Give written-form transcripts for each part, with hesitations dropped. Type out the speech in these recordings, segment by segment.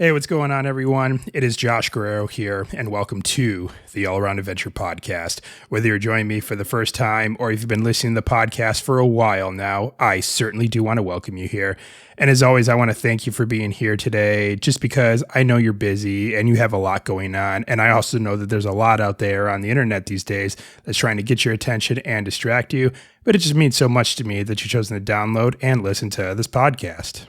Hey, what's going on, everyone? It is Josh Guerrero here, and welcome to the All Around Adventure Podcast. Whether you're joining me for the first time or if you've been listening to the podcast for a while now, I certainly do want to welcome you here. And as always, I want to thank you for being here today, just because I know you're busy and you have a lot going on. And I also know that there's a lot out there on the internet these days that's trying to get your attention and distract you. But it just means so much to me that you've chosen to download and listen to this podcast.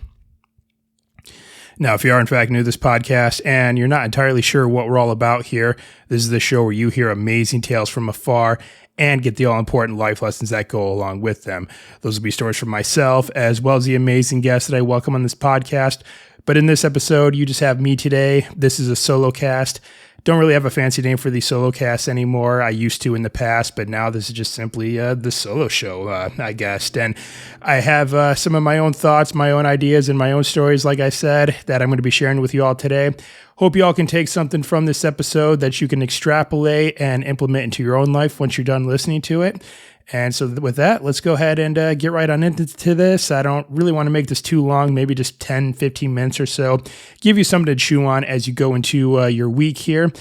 Now, if you are in fact new to this podcast and you're not entirely sure what we're all about here, this is the show where you hear amazing tales from afar and get the all-important life lessons that go along with them. Those will be stories from myself as well as the amazing guests that I welcome on this podcast. But in this episode, you just have me today. This is a solocast. Don't really have a fancy name for these solocasts anymore. I used to in the past, but now this is just simply the solo show, I guess. And I have some of my own thoughts, my own ideas, and my own stories, like I said, that I'm going to be sharing with you all today. Hope you all can take something from this episode that you can extrapolate and implement into your own life once you're done listening to it. And so with that, let's go ahead and get right on into this. I don't really want to make this too long, maybe just 10, 15 minutes or so. Give you something to chew on as you go into your week here.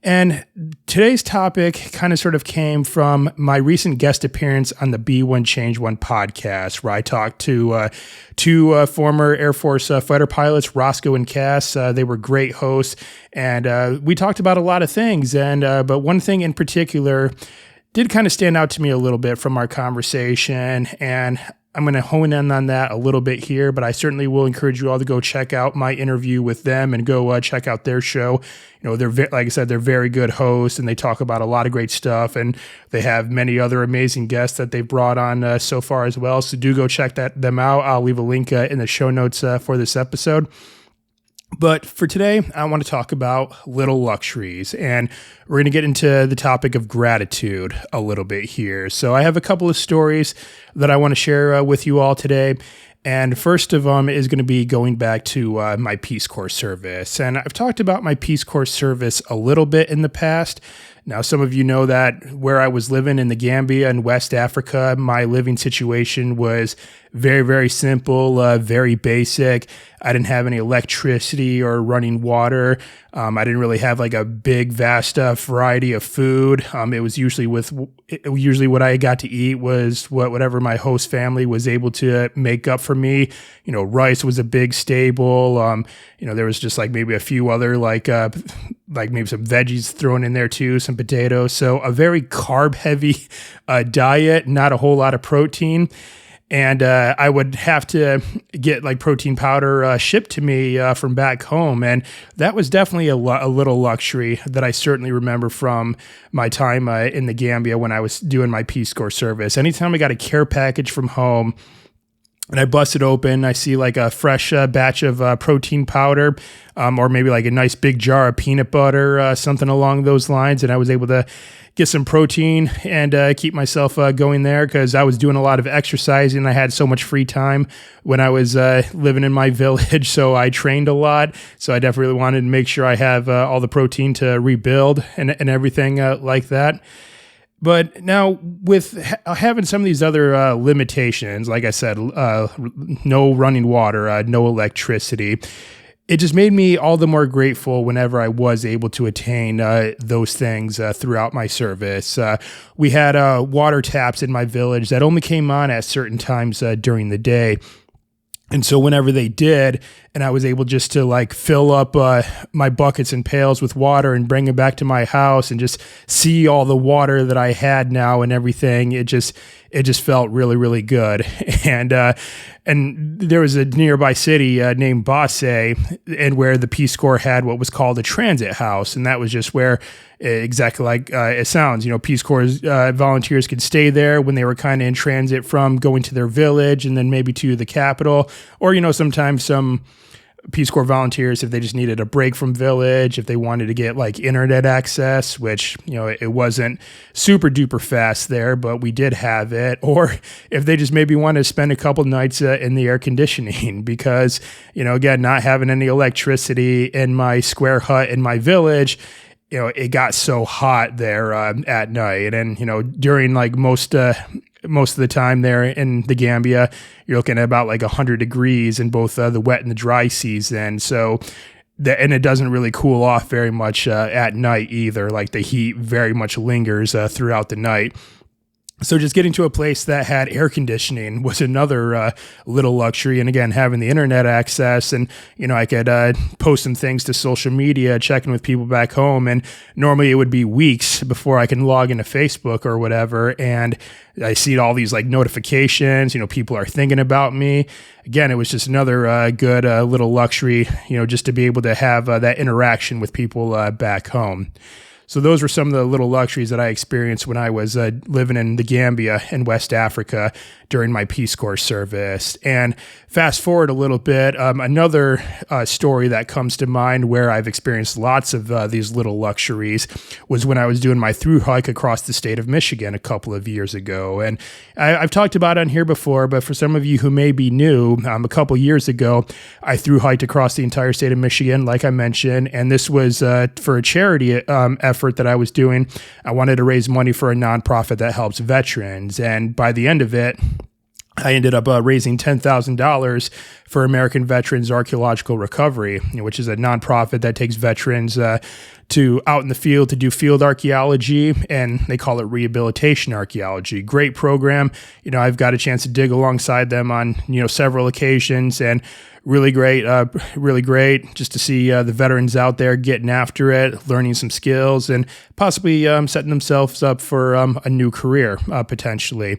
And today's topic kind of sort of came from my recent guest appearance on the Be One Change One podcast, where I talked to two former Air Force fighter pilots, Roscoe and Cass. They were great hosts, and we talked about a lot of things. And but one thing in particular did kind of stand out to me a little bit from our conversation, and I'm going to hone in on that a little bit here, but I certainly will encourage you all to go check out my interview with them and go check out their show. You know, they're like I said, they're very good hosts, and they talk about a lot of great stuff, and they have many other amazing guests that they've brought on so far as well. So do go check them out. I'll leave a link in the show notes for this episode. But for today, I want to talk about little luxuries, and we're going to get into the topic of gratitude a little bit here. So I have a couple of stories that I want to share with you all today. And first of them is going to be going back to my Peace Corps service. And I've talked about my Peace Corps service a little bit in the past. Now, some of you know that where I was living in the Gambia in West Africa, my living situation was very, very simple, very basic. I didn't have any electricity or running water. I didn't really have like a big, vast variety of food. It was usually what I got to eat was whatever my host family was able to make up for me. You know, rice was a big staple. You know, there was just like maybe a few other like maybe some veggies thrown in there too, some potatoes. So a very carb heavy diet, not a whole lot of protein. And I would have to get like protein powder shipped to me from back home. And that was definitely a little luxury that I certainly remember from my time in the Gambia when I was doing my Peace Corps service. Anytime I got a care package from home and I bust it open, I see like a fresh batch of protein powder or maybe like a nice big jar of peanut butter, something along those lines. And I was able to get some protein and keep myself going there because I was doing a lot of exercising. I had so much free time when I was living in my village, so I trained a lot. So I definitely wanted to make sure I have all the protein to rebuild and everything like that. But now with having some of these other limitations, like I said, no running water, no electricity, it just made me all the more grateful whenever I was able to attain those things throughout my service. We had water taps in my village that only came on at certain times during the day. And so whenever they did, and I was able just to like fill up my buckets and pails with water and bring it back to my house and just see all the water that I had now and everything, it just felt really, really good. And there was a nearby city named Basse, and where the Peace Corps had what was called a transit house, and that was just where exactly like it sounds. You know, Peace Corps volunteers could stay there when they were kind of in transit from going to their village and then maybe to the capital, or you know, sometimes some Peace Corps volunteers, if they just needed a break from village, if they wanted to get like internet access, which, you know, it wasn't super duper fast there, but we did have it. Or if they just maybe wanted to spend a couple nights in the air conditioning because, you know, again, not having any electricity in my square hut in my village, you know, it got so hot there at night. And, you know, during like most of the time there in the Gambia, you're looking at about like 100 degrees in both the wet and the dry season. So and it doesn't really cool off very much at night either. Like the heat very much lingers throughout the night. So just getting to a place that had air conditioning was another little luxury. And again, having the internet access, and, I could post some things to social media, checking with people back home. And normally it would be weeks before I can log into Facebook or whatever. And I see all these like notifications, people are thinking about me. Again, it was just another good little luxury, just to be able to have that interaction with people back home. So those were some of the little luxuries that I experienced when I was living in the Gambia in West Africa during my Peace Corps service. And fast forward a little bit, another story that comes to mind where I've experienced lots of these little luxuries was when I was doing my through hike across the state of Michigan a couple of years ago. And I've talked about it on here before, but for some of you who may be new, a couple years ago, I through hiked across the entire state of Michigan, like I mentioned, and this was for a charity effort that I was doing. I wanted to raise money for a nonprofit that helps veterans. And by the end of it, I ended up raising $10,000 for American Veterans Archaeological Recovery, which is a nonprofit that takes veterans to out in the field to do field archaeology, and they call it rehabilitation archaeology. Great program. I've got a chance to dig alongside them on, several occasions, and really great just to see the veterans out there getting after it, learning some skills, and possibly setting themselves up for a new career, potentially.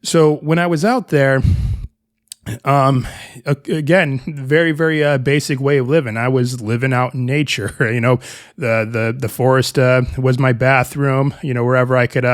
So when I was out there, again, very, very basic way of living. I was living out in nature. The forest was my bathroom. Wherever I could,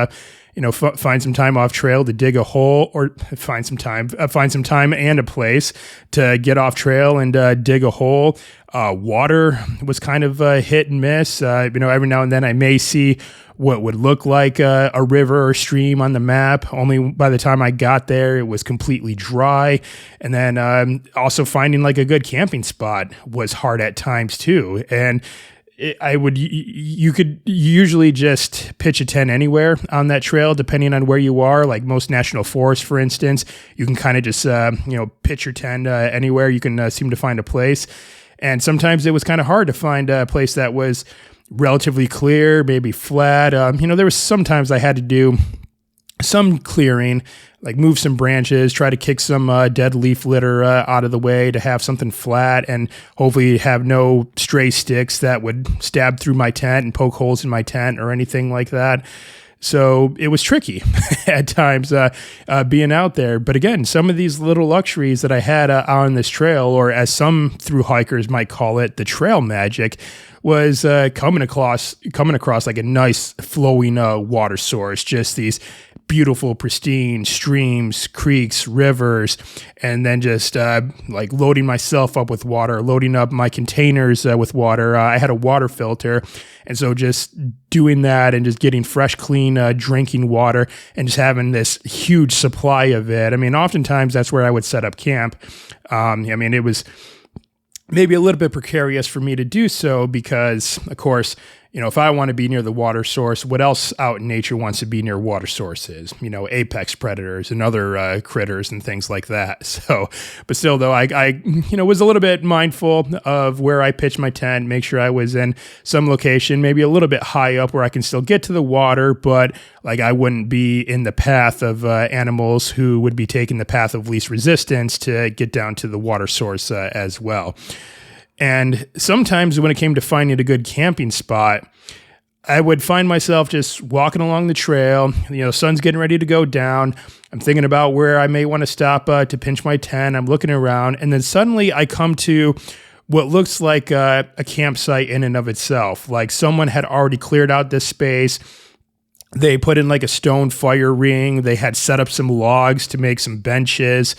find some time off trail to dig a hole, or find some time and a place to get off trail and dig a hole. Water was kind of hit and miss. Every now and then I may see what would look like a river or stream on the map. Only by the time I got there, it was completely dry. And then also finding like a good camping spot was hard at times too. And you could usually just pitch a tent anywhere on that trail, depending on where you are. Like most national forests, for instance, you can kind of just, pitch your tent anywhere. You can seem to find a place. And sometimes it was kind of hard to find a place that was relatively clear, maybe flat. There was sometimes I had to do some clearing, like move some branches, try to kick some dead leaf litter out of the way to have something flat, and hopefully have no stray sticks that would stab through my tent and poke holes in my tent or anything like that. So it was tricky at times being out there. But again, some of these little luxuries that I had on this trail, or as some through hikers might call it, the trail magic, was coming across like a nice flowing water source, just these beautiful, pristine streams, creeks, rivers, and then just like loading myself up with water, loading up my containers with water. I had a water filter, and so just doing that and just getting fresh, clean drinking water, and just having this huge supply of it. I mean, oftentimes that's where I would set up camp. It was maybe a little bit precarious for me to do so because, of course, if I want to be near the water source, what else out in nature wants to be near water sources? Apex predators and other critters and things like that. So, but still though, I was a little bit mindful of where I pitched my tent, make sure I was in some location, maybe a little bit high up where I can still get to the water, but like I wouldn't be in the path of animals who would be taking the path of least resistance to get down to the water source as well. And sometimes when it came to finding a good camping spot, I would find myself just walking along the trail, sun's getting ready to go down. I'm thinking about where I may want to stop to pinch my tent. I'm looking around, and then suddenly I come to what looks like a campsite in and of itself. Like someone had already cleared out this space. They put in like a stone fire ring. They had set up some logs to make some benches.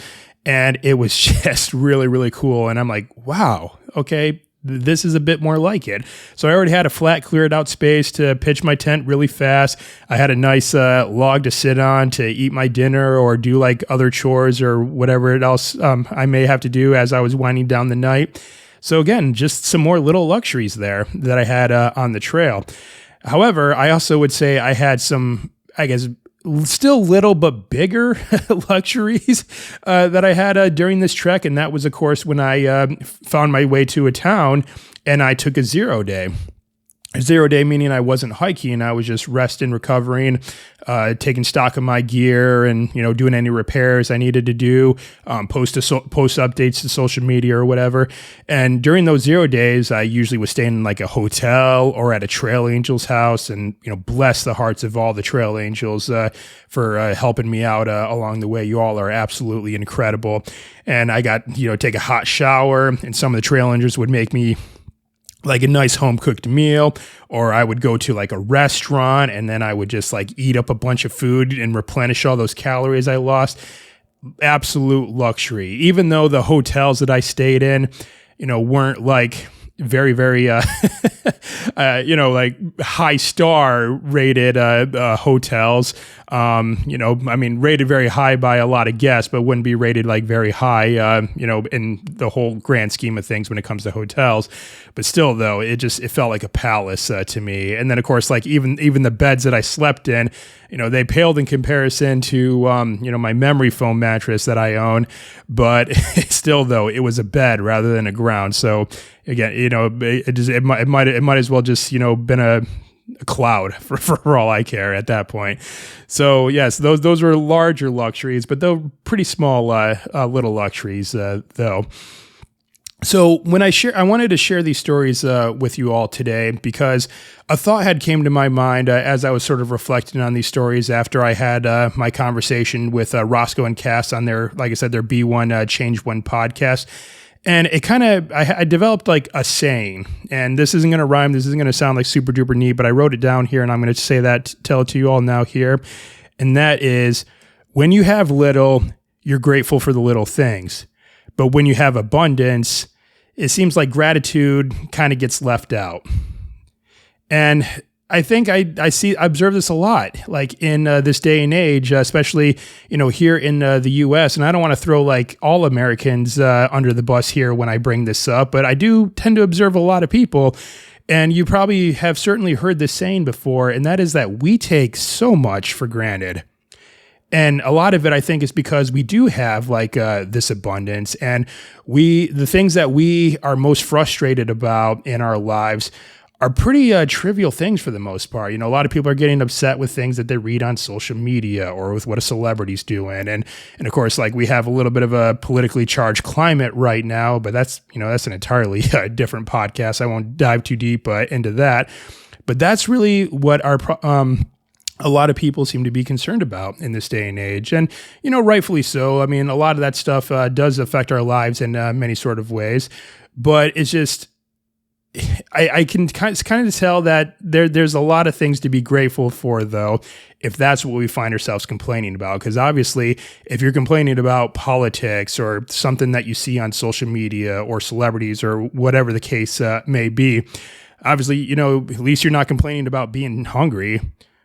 And it was just really, really cool. And I'm like, wow, okay, this is a bit more like it. So I already had a flat, cleared out space to pitch my tent really fast. I had a nice log to sit on to eat my dinner or do like other chores or whatever else I may have to do as I was winding down the night. So again, just some more little luxuries there that I had on the trail. However, I also would say I had some, still little but bigger luxuries that I had during this trek. And that was, of course, when I found my way to a town and I took a 0 day. A 0 day meaning I wasn't hiking. I was just resting, recovering, taking stock of my gear and, doing any repairs I needed to do, post updates to social media or whatever. And during those 0 days, I usually was staying in like a hotel or at a trail angel's house, and, bless the hearts of all the trail angels for helping me out along the way. You all are absolutely incredible. And I got, take a hot shower, and some of the trail angels would make me like a nice home cooked meal, or I would go to like a restaurant and then I would just like eat up a bunch of food and replenish all those calories I lost. Absolute luxury. Even though the hotels that I stayed in, weren't like very, very, like high star rated hotels. Rated very high by a lot of guests, but wouldn't be rated like very high, in the whole grand scheme of things when it comes to hotels. But still, though, it felt like a palace to me. And then, of course, like even the beds that I slept in, they paled in comparison to, my memory foam mattress that I own. But still, though, it was a bed rather than a ground. So again, it might as well just, been a cloud for all I care at that point. So yes, those were larger luxuries, but they're pretty small little luxuries though. So when I wanted to share these stories with you all today because a thought had came to my mind as I was sort of reflecting on these stories after I had my conversation with Roscoe and Cass on their, like I said, their B1 Change One podcast. And it kind of, I developed like a saying, and this isn't going to rhyme. This isn't going to sound like super duper neat, but I wrote it down here and I'm going to say that, tell it to you all now here. And that is, when you have little, you're grateful for the little things. But when you have abundance, it seems like gratitude kind of gets left out. And I think I observe this a lot, like in this day and age, especially, here in the U.S. And I don't want to throw like all Americans under the bus here when I bring this up, but I do tend to observe a lot of people. And you probably have certainly heard this saying before, and that is that we take so much for granted. And a lot of it, I think, is because we do have like this abundance, and the things that we are most frustrated about in our lives are pretty trivial things for the most part. A lot of people are getting upset with things that they read on social media or with what a celebrity's doing. And of course, like we have a little bit of a politically charged climate right now, but that's an entirely different podcast. I won't dive too deep into that. But that's really what a lot of people seem to be concerned about in this day and age. And, rightfully so. I mean, a lot of that stuff does affect our lives in many sort of ways, but it's just, I can kind of tell that there's a lot of things to be grateful for, though, if that's what we find ourselves complaining about. Because obviously, if you're complaining about politics or something that you see on social media or celebrities or whatever the case may be, obviously, at least you're not complaining about being hungry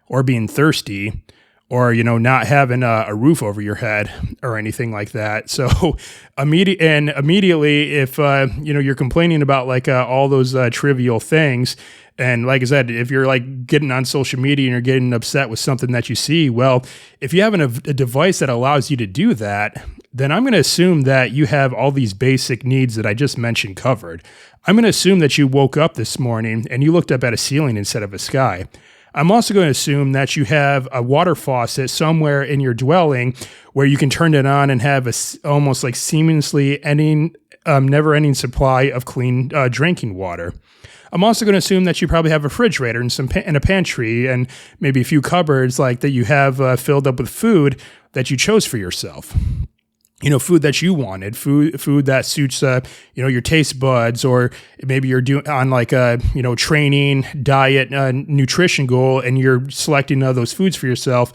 or being thirsty or, not having a roof over your head or anything like that. So immediately, if, you're complaining about like all those trivial things, and like I said, if you're like getting on social media and you're getting upset with something that you see, well, if you have a device that allows you to do that, then I'm going to assume that you have all these basic needs that I just mentioned covered. I'm going to assume that you woke up this morning and you looked up at a ceiling instead of a sky. I'm also going to assume that you have a water faucet somewhere in your dwelling where you can turn it on and have almost like seamlessly never-ending supply of clean drinking water. I'm also going to assume that you probably have a refrigerator and a pantry and maybe a few cupboards like that you have filled up with food that you chose for yourself. Food that you wanted, food that suits, your taste buds, or maybe you're doing on like a, training, diet, nutrition goal, and you're selecting those foods for yourself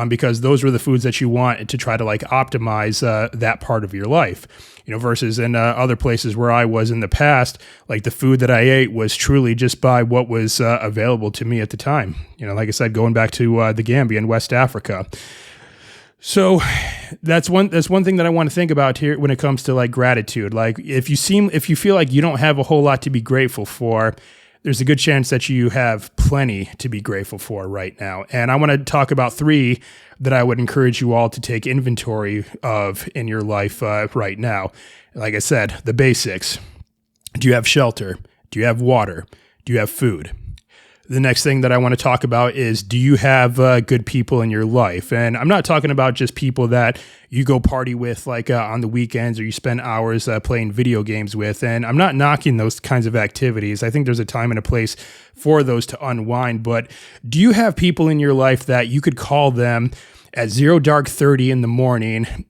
because those were the foods that you want to try to like optimize that part of your life, versus in other places where I was in the past, like the food that I ate was truly just by what was available to me at the time. Like I said, going back to the Gambia in West Africa. So that's one thing that I want to think about here when it comes to like gratitude. Like if you feel like you don't have a whole lot to be grateful for, there's a good chance that you have plenty to be grateful for right now. And I want to talk about 3 that I would encourage you all to take inventory of in your life right now. Like I said, the basics. Do you have shelter? Do you have water? Do you have food? The next thing that I want to talk about is, do you have good people in your life? And I'm not talking about just people that you go party with like on the weekends, or you spend hours playing video games with. And I'm not knocking those kinds of activities. I think there's a time and a place for those to unwind. But do you have people in your life that you could call them at 0:30 in the morning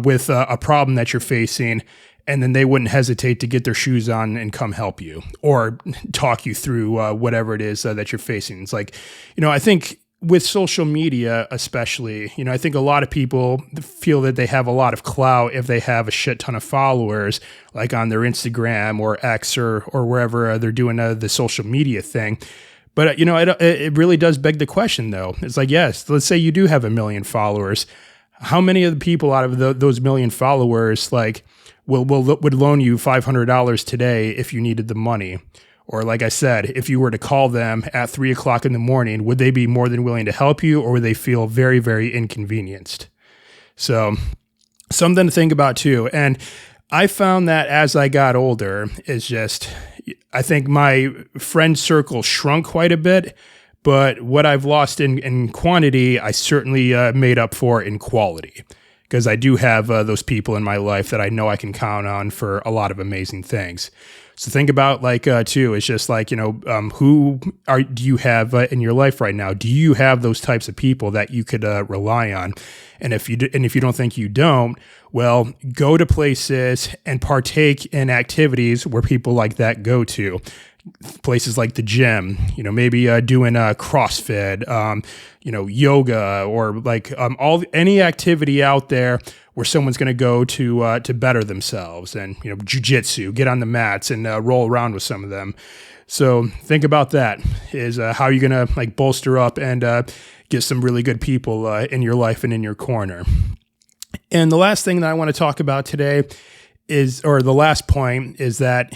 with a problem that you're facing, and then they wouldn't hesitate to get their shoes on and come help you or talk you through whatever it is that you're facing? It's like, I think with social media especially, I think a lot of people feel that they have a lot of clout if they have a shit ton of followers, like on their Instagram or X or wherever they're doing the social media thing. But, it really does beg the question, though. It's like, yes, let's say you do have 1 million followers. How many of the people out of those 1 million followers, like, would loan you $500 today if you needed the money? Or like I said, if you were to call them at 3 o'clock in the morning, would they be more than willing to help you, or would they feel very, very inconvenienced? So something to think about too. And I found that as I got older, I think my friend circle shrunk quite a bit, but what I've lost in quantity, I certainly made up for in quality. Because I do have those people in my life that I know I can count on for a lot of amazing things. So think about too, it's just like, who do you have in your life right now? Do you have those types of people that you could rely on? And if you don't think you don't, well, go to places and partake in activities where people like that go to. Places like the gym, maybe doing CrossFit, yoga, or any activity out there where someone's going to go to better themselves, and jujitsu, get on the mats and roll around with some of them. So think about that. Is how you're going to bolster up and get some really good people in your life and in your corner. And the last thing that I want to talk about today the last point is that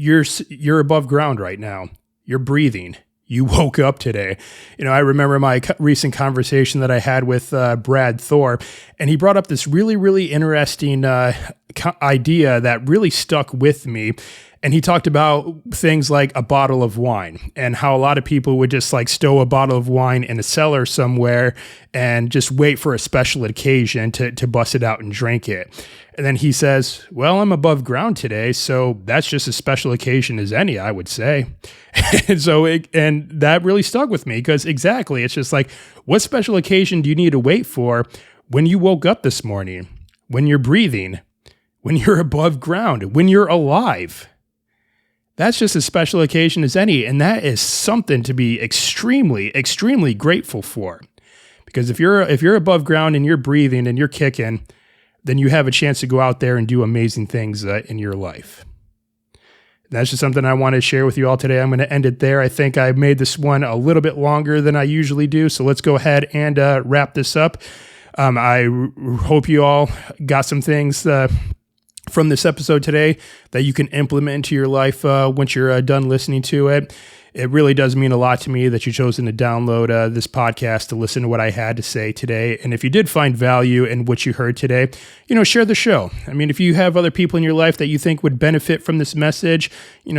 you're above ground right now. You're breathing. You woke up today. I remember my recent conversation that I had with Brad Thor, and he brought up this really, really interesting idea that really stuck with me. And he talked about things like a bottle of wine, and how a lot of people would just stow a bottle of wine in a cellar somewhere and just wait for a special occasion to bust it out and drink it. And then he says, well, I'm above ground today, so that's just a special occasion as any, I would say. And that really stuck with me, because exactly, it's just like, what special occasion do you need to wait for when you woke up this morning, when you're breathing, when you're above ground, when you're alive? That's just as special occasion as any, and that is something to be extremely, extremely grateful for. Because if you're above ground and you're breathing and you're kicking, then you have a chance to go out there and do amazing things in your life. That's just something I want to share with you all today. I'm going to end it there. I think I made this one a little bit longer than I usually do, so let's go ahead and wrap this up. I hope you all got some things from this episode today that you can implement into your life once you're done listening to it. It really does mean a lot to me that you've chosen to download this podcast to listen to what I had to say today. And if you did find value in what you heard today, share the show. I mean, if you have other people in your life that you think would benefit from this message,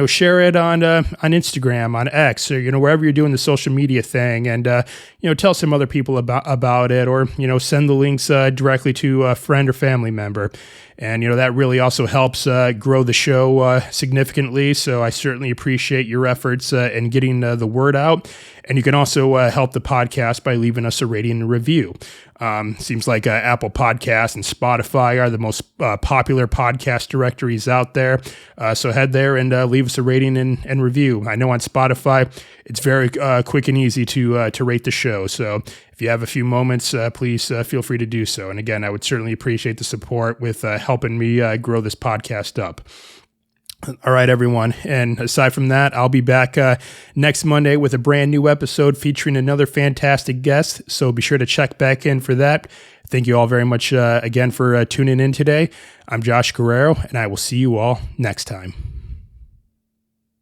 share it on Instagram, on X, or, wherever you're doing the social media thing, and, tell some other people about it, or, send the links directly to a friend or family member. And, that really also helps grow the show significantly. So I certainly appreciate your efforts in getting the word out. And you can also help the podcast by leaving us a rating and review. Seems like Apple Podcasts and Spotify are the most popular podcast directories out there. So head there and leave us a rating and review. I know on Spotify, it's very quick and easy to rate the show. So if you have a few moments, please feel free to do so. And again, I would certainly appreciate the support with helping me grow this podcast up. All right, everyone. And aside from that, I'll be back next Monday with a brand new episode featuring another fantastic guest. So be sure to check back in for that. Thank you all very much again for tuning in today. I'm Josh Guerrero, and I will see you all next time.